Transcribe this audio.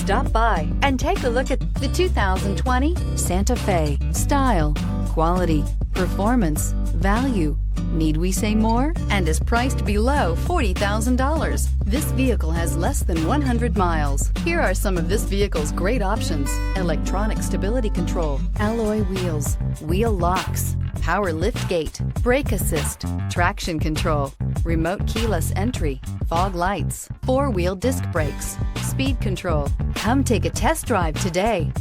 Stop by and take a look at the 2020 Santa Fe. Style, quality, performance, value. Need we say more? And is priced below $40,000. This vehicle has less than 100 miles. Here are some of this vehicle's great options: electronic stability control, alloy wheels, wheel locks, power liftgate, brake assist, traction control, remote keyless entry, fog lights, four-wheel disc brakes, speed control. Come take a test drive today.